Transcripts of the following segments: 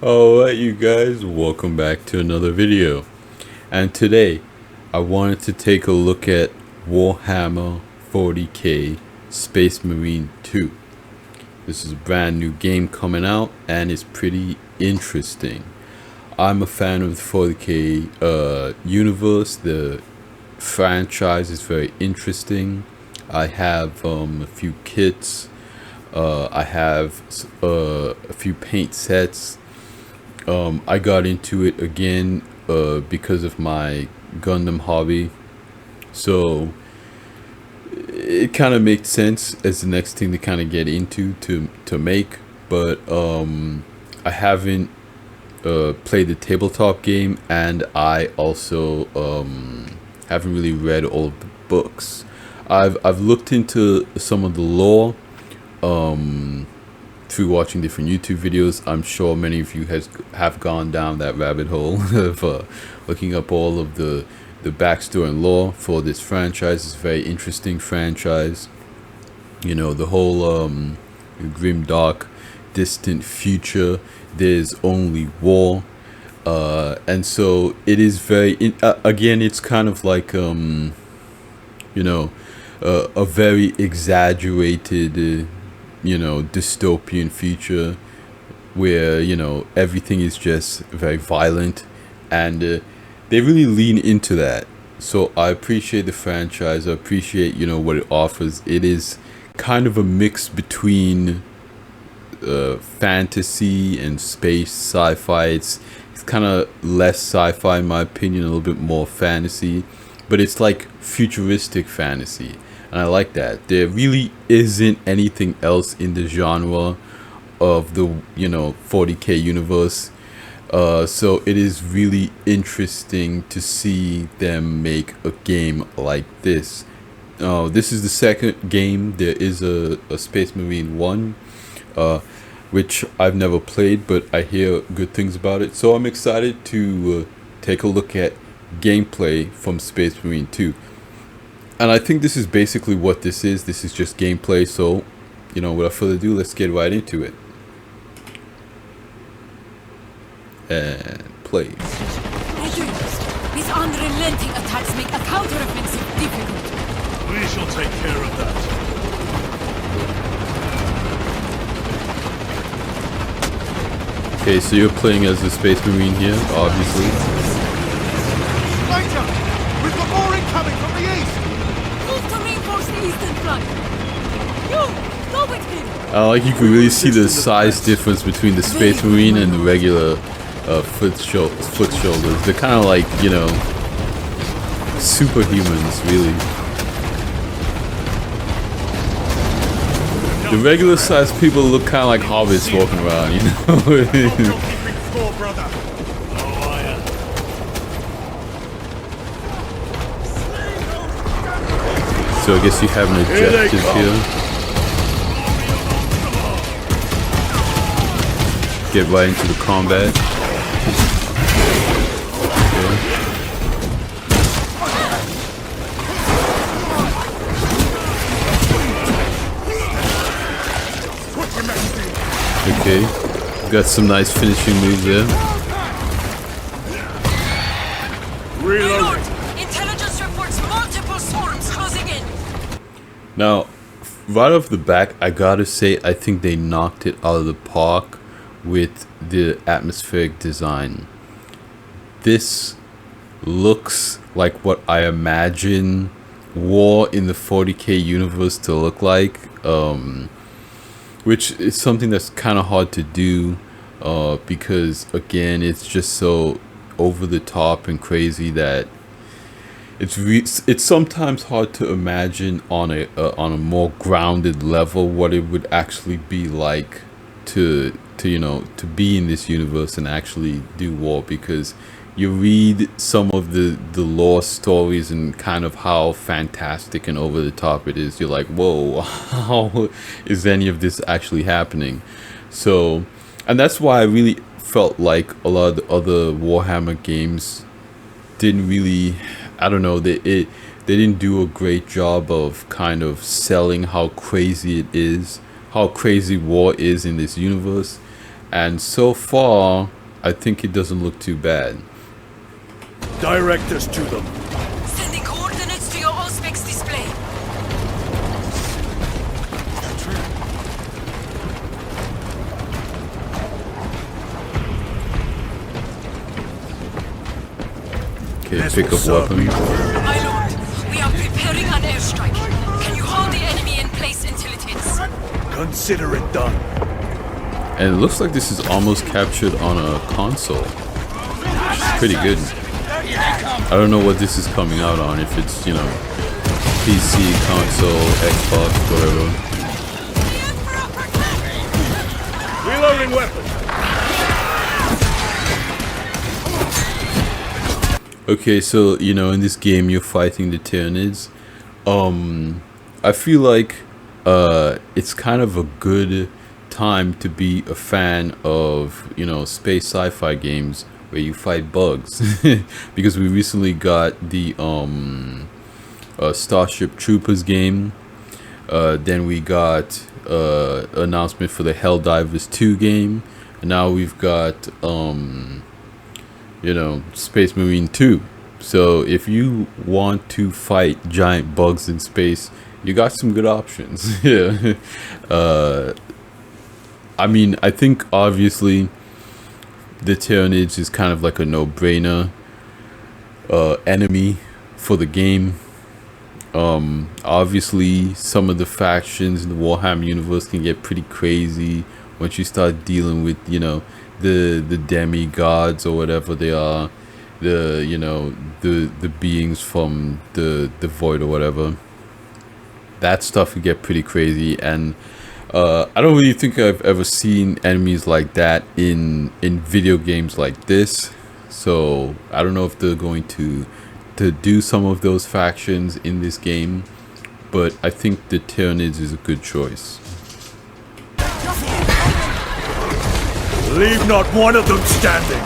Alright, you guys, welcome back to another video. And today, I wanted to take a look at Warhammer 40k Space Marine 2. This is a brand new game coming out, and it's pretty interesting. I'm a fan of the 40k universe. The franchise is very interesting. I have a few kits. I have a few paint sets. I got into it again because of my Gundam hobby, so it kind of makes sense as the next thing to kind of get into to make. But I haven't played the tabletop game, and I also haven't really read all of the books. I've looked into some of the lore through watching different YouTube videos. I'm sure many of you have gone down that rabbit hole of looking up all of the backstory and lore for this franchise. It's a very interesting franchise. You know, the whole grim, dark, distant future. There's only war, and so it is very. Again, it's kind of like you know, a very exaggerated. Dystopian future where everything is just very violent, and they really lean into that. So I appreciate the franchise. I appreciate what it offers. It is kind of a mix between fantasy and space sci-fi. It's kind of less sci-fi in my opinion, a little bit more fantasy, but it's like futuristic fantasy. And I like that. There really isn't anything else in the genre of the 40k universe. So it is really interesting to see them make a game like this. This is the second game. There is a Space Marine 1, which I've never played, but I hear good things about it. So I'm excited to take a look at gameplay from Space Marine 2. And I think this is basically what this is. This is just gameplay. So, without further ado, let's get right into it. And play. These unrelenting attacks make a counteroffensive difficult. We shall take care of that. Okay, so you're playing as the Space Marine here, obviously. Later! We've got more incoming from the east! Move to reinforce the eastern flank. You, go with him. Like you can really see the size difference between the Space Marine and the regular foot shoulders. They're kind of like, superhumans, really. The regular sized people look kind of like hobbits walking around, So I guess you have an objective here. Get right into the combat. Okay, got some nice finishing moves there. Reload. Intelligence reports multiple swarms closing in. Now, right off the back, I gotta say, I think they knocked it out of the park with the atmospheric design. This looks like what I imagine war in the 40k universe to look like, which is something that's kind of hard to do because, again, it's just so over the top and crazy that it's sometimes hard to imagine on a more grounded level what it would actually be like to be in this universe and actually do war, because you read some of the lore stories and kind of how fantastic and over the top it is. You're like, whoa, how is any of this actually happening? So, and that's why I really felt like a lot of the other Warhammer games didn't really, I don't know, they didn't do a great job of kind of selling how crazy it is, how crazy war is in this universe. and so far I think it doesn't look too bad. Direct us to them. Sending coordinates to your Auspex display. Okay, This pick will up serve me. weapons. My lord, we are preparing an airstrike. Can you hold the enemy in place until it hits? Consider it done. And it looks like this is almost captured on a console, which is pretty good. I don't know what this is coming out on, if it's, you know, PC, console, Xbox, whatever. Reloading weapons. Okay, so, you know, in this game you're fighting the Tyranids. I feel like it's kind of a good time to be a fan of, you know, space sci-fi games where you fight bugs. Because we recently got the Starship Troopers game. Then we got announcement for the Helldivers 2 game. And now we've got you know, Space Marine 2. So if you want to fight giant bugs in space, you got some good options. Yeah. I mean, I think obviously the Tyranids is kind of like a no-brainer enemy for the game. Obviously some of the factions in the Warhammer universe can get pretty crazy once you start dealing with, you know, the demigods or whatever they are, the, you know, the beings from the void or whatever. That stuff can get pretty crazy, and I don't really think I've ever seen enemies like that in video games like this. So I don't know if they're going to do some of those factions in this game, but I think the Tyranids is a good choice. Leave not one of them standing.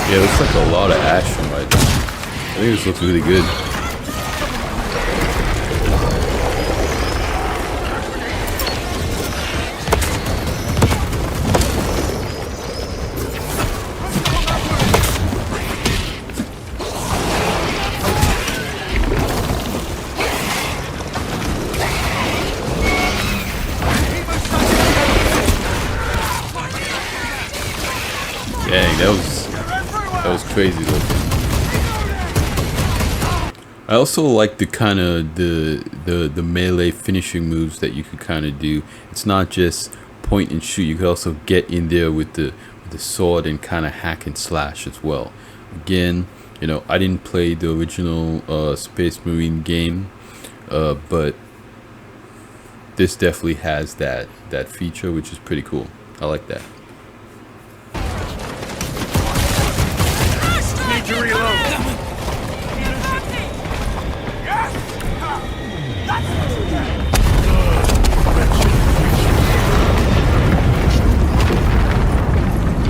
Yeah, it looks like a lot of action right now. I think this looks really good. Dang, that was crazy looking. I also like the kind of the melee finishing moves that you could kind of do. It's not just point and shoot. You could also get in there with the sword and kind of hack and slash as well. Again, you know, I didn't play the original Space Marine game, but this definitely has that feature, which is pretty cool. I like that. Need to reload.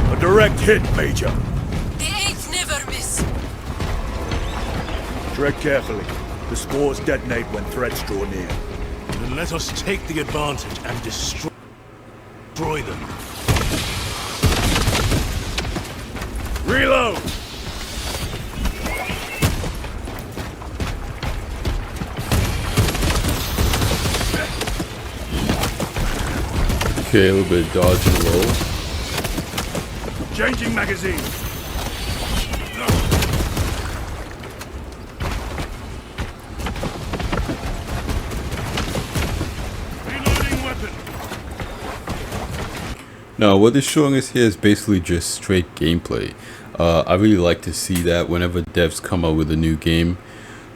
A direct hit, Major. The 8th never miss. Tread carefully. The spores detonate when threats draw near. Then let us take the advantage and destroy them. Reload! Okay, a little bit of dodge and roll. Changing magazine. Reloading weapon. Now, what they're showing us here is basically just straight gameplay. I really like to see that whenever devs come out with a new game.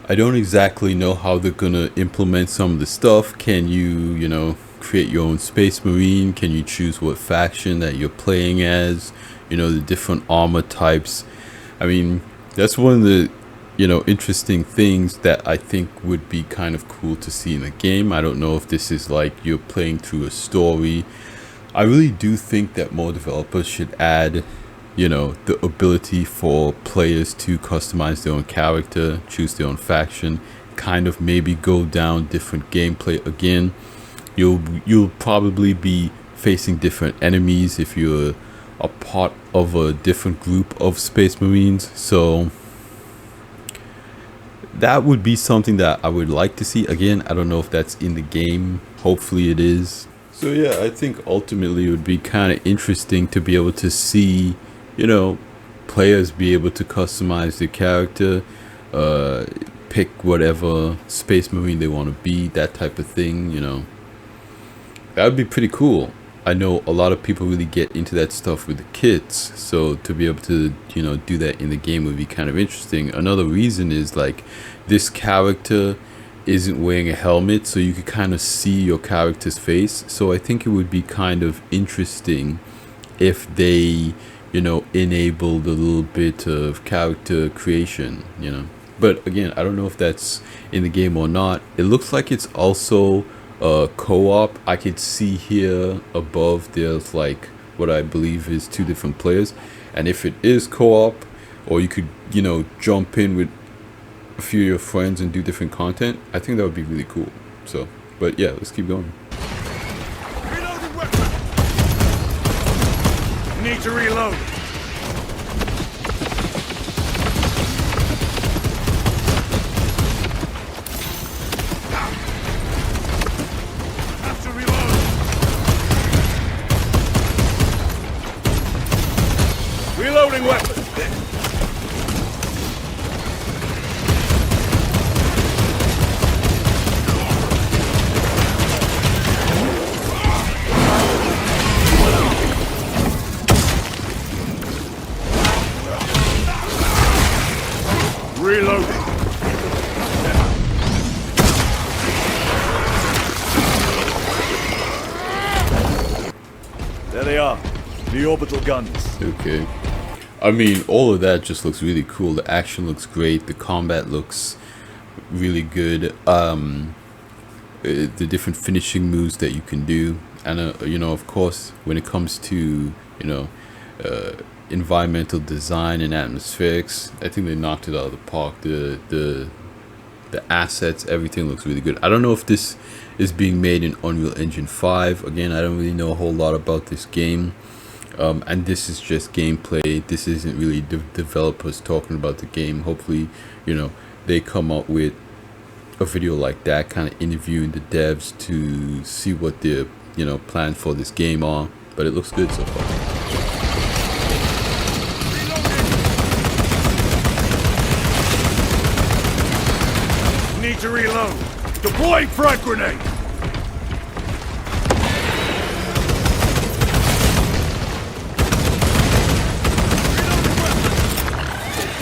I don't exactly know how they're gonna implement some of the stuff. Can you know, create your own Space Marine? Can you choose what faction that you're playing as? You know, the different armor types. I mean, that's one of the, interesting things that I think would be kind of cool to see in a game. I don't know if this is like you're playing through a story. I really do think that more developers should add, the ability for players to customize their own character, choose their own faction, kind of maybe go down different gameplay again. You'll probably be facing different enemies if you're a part of a different group of Space Marines. So that would be something that I would like to see. Again, I don't know if that's in the game. Hopefully it is. So yeah, I think ultimately it would be kind of interesting to be able to see, players be able to customize their character, pick whatever Space Marine they want to be, that type of thing, That would be pretty cool. I know a lot of people really get into that stuff with the kits, so to be able to, do that in the game would be kind of interesting. Another reason is like this character isn't wearing a helmet, so you could kind of see your character's face. So I think it would be kind of interesting if they, enabled a little bit of character creation, But again, I don't know if that's in the game or not. It looks like it's also co-op. I could see here above there's like what I believe is 2 different players, and if it is co-op, or you could jump in with a few of your friends and do different content, I think that would be really cool. So but yeah, let's keep going. Reloading weapon. Need to reload. Reloading weapon! Reloading! There they are, the orbital guns. Okay. I mean, all of that just looks really cool. The action looks great. The combat looks really good. The different finishing moves that you can do, and of course, when it comes to environmental design and atmospherics, I think they knocked it out of the park. The assets, everything looks really good. I don't know if this is being made in Unreal Engine 5. Again, I don't really know a whole lot about this game. And this is just gameplay. This isn't really the developers talking about the game. Hopefully, they come up with a video like that, kind of interviewing the devs to see what their, plans for this game are. But it looks good so far. Need to reload. Deploying frag grenade.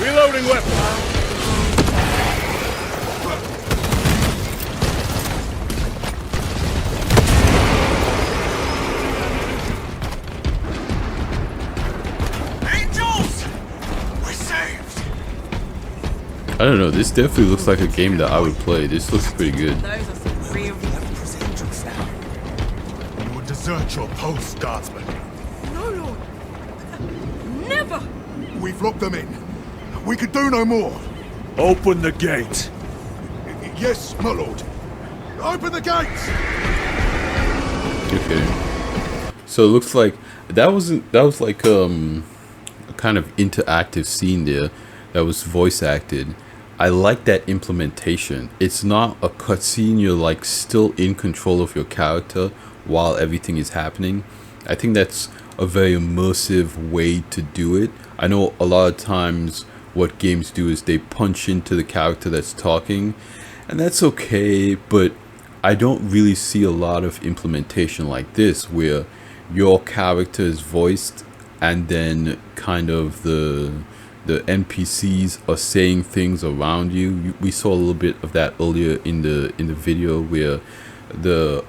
Reloading weapon. Angels! We're saved. I don't know. This definitely looks like a game that I would play. This looks pretty good. Those are some real angels now. You would desert your post, guardsman. No, Lord. Never! We've locked them in. We could do no more. Open the gate. Yes, my lord. Open the gates! Okay. So it looks like that was like a kind of interactive scene there that was voice acted. I like that implementation. It's not a cutscene. You're like still in control of your character while everything is happening. I think that's a very immersive way to do it. I know a lot of times what games do is they punch into the character that's talking, and that's okay, but I don't really see a lot of implementation like this where your character is voiced and then kind of the NPCs are saying things around you. We saw a little bit of that earlier in the video where the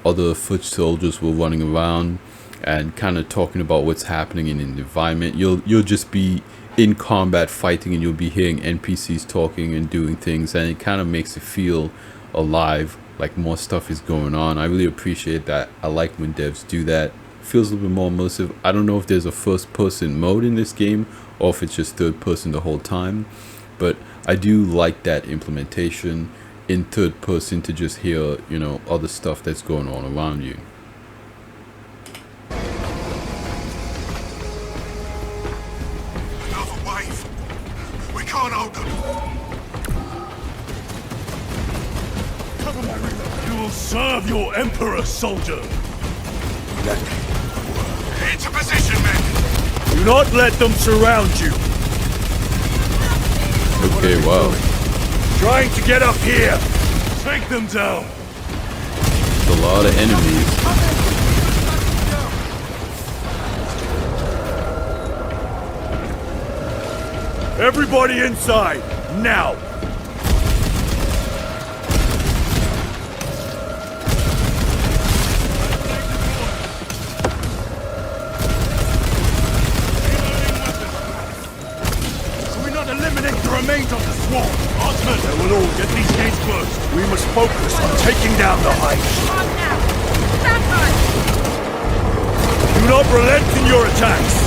other foot soldiers were running around and kind of talking about what's happening in the environment. You'll just be in combat fighting, and you'll be hearing NPCs talking and doing things, and it kind of makes it feel alive, like more stuff is going on. I really appreciate that. I like when devs do that. Feels a little bit more immersive. I don't know if there's a first person mode in this game or if it's just third person the whole time, but I do like that implementation in third person to just hear, you know, other stuff that's going on around you. Another wave. We can't hold them. Cover my reload. You will serve your emperor, soldier. Into position, men. Do not let them surround you. Okay, wow. Trying to get up here. Take them down. There's a lot of enemies. Everybody inside, now. Eliminate the remains of the swarm! Osman, They will all get these gates closed. We must focus on taking down the heights. On now! Stand by! Do not relent in your attacks.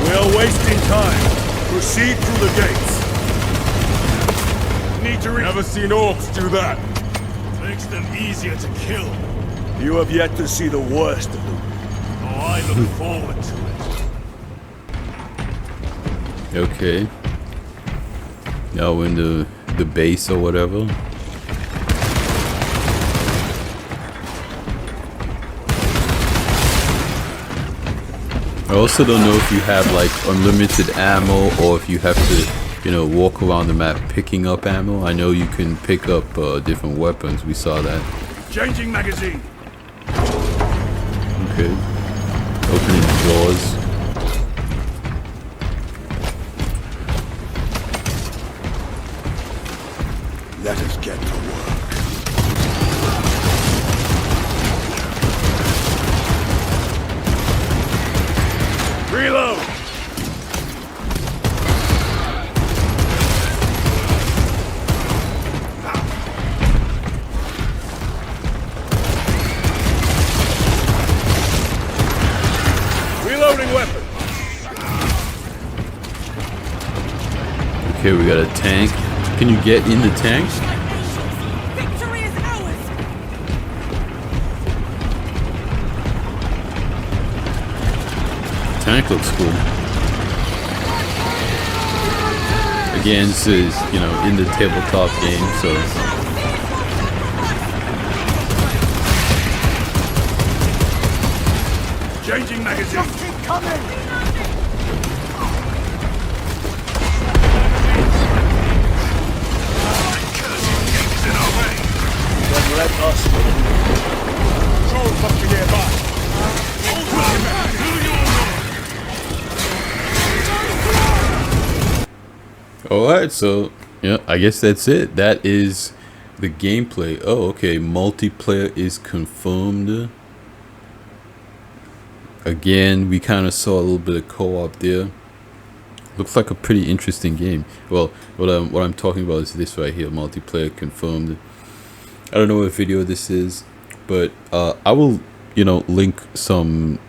We are wasting time. Proceed through the gates. Need to reach. Never seen orcs do that. Makes them easier to kill. You have yet to see the worst of them. Oh, I look forward to it. Okay. Now we're in the base or whatever. I also don't know if you have like unlimited ammo or if you have to, you know, walk around the map picking up ammo. I know you can pick up different weapons. We saw that. Changing magazine. Okay. Opening doors. Let us get to work. Reload! Reloading weapon. Okay, we got a tank. Can you get in the tank? Victory is ours! Tank looks cool. Again, this is, you know, in the tabletop game, so Changing magazine. Keep coming. Then let us. Trolls must be nearby. alright, so yeah, I guess that's it. That is the gameplay. Oh, okay, multiplayer is confirmed. Again, we kind of saw a little bit of co-op there. Looks like a pretty interesting game. Well, what I'm talking about is this right here, multiplayer confirmed. I don't know what video this is, but I will, you know, link some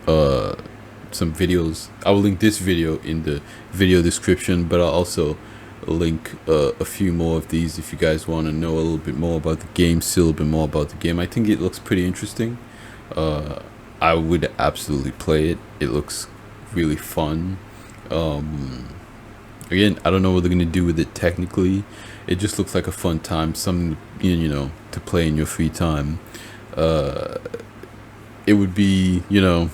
videos. I will link this video in the video description, but I'll also link a few more of these if you guys want to know a little bit more about the game, see a little bit more about the game. I think it looks pretty interesting. I would absolutely play it. It looks really fun. Again, I don't know what they're gonna do with it technically. It just looks like a fun time, something, you know, to play in your free time. It would be, you know,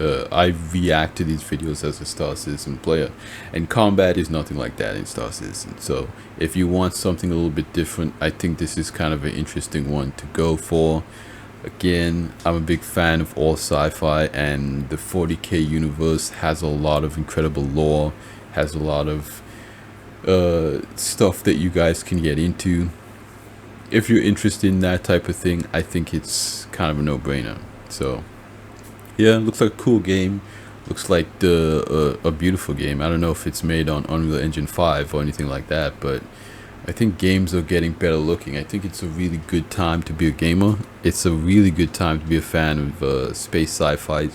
I react to these videos as a Star Citizen player, and combat is nothing like that in Star Citizen. So if you want something a little bit different, I think this is kind of an interesting one to go for. Again, I'm a big fan of all sci-fi, and the 40K universe has a lot of incredible lore, has a lot of stuff that you guys can get into. If you're interested in that type of thing, I think it's kind of a no-brainer. So yeah, looks like a cool game. Looks like the a beautiful game. I don't know if it's made on Unreal Engine 5 or anything like that, but I think games are getting better looking. I think it's a really good time to be a gamer. It's a really good time to be a fan of space sci-fi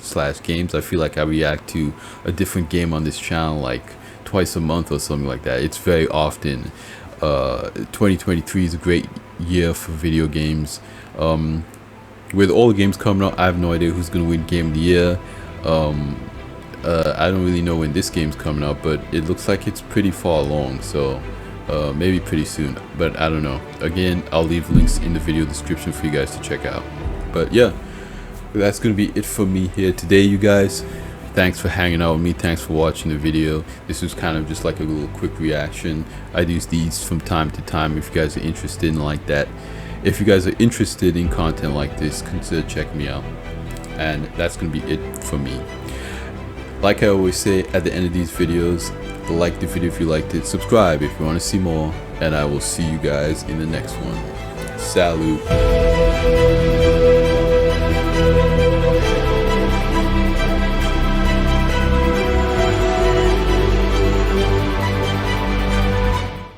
/ games. I feel like I react to a different game on this channel like twice a month or something like that. It's very often. 2023 is a great year for video games. With all the games coming out, I have no idea who's going to win Game of the Year. I don't really know when this game's coming out, but it looks like it's pretty far along, so maybe pretty soon, but I don't know. Again, I'll leave links in the video description for you guys to check out. But yeah, that's gonna be it for me here today, you guys. Thanks for hanging out with me. Thanks for watching the video. This was kind of just like a little quick reaction. I do these from time to time if you guys are interested in like that. If you guys are interested in content like this, consider checking me out. And that's gonna be it for me. Like I always say at the end of these videos, like the video if you liked it, subscribe if you want to see more, and I will see you guys in the next one. Salute.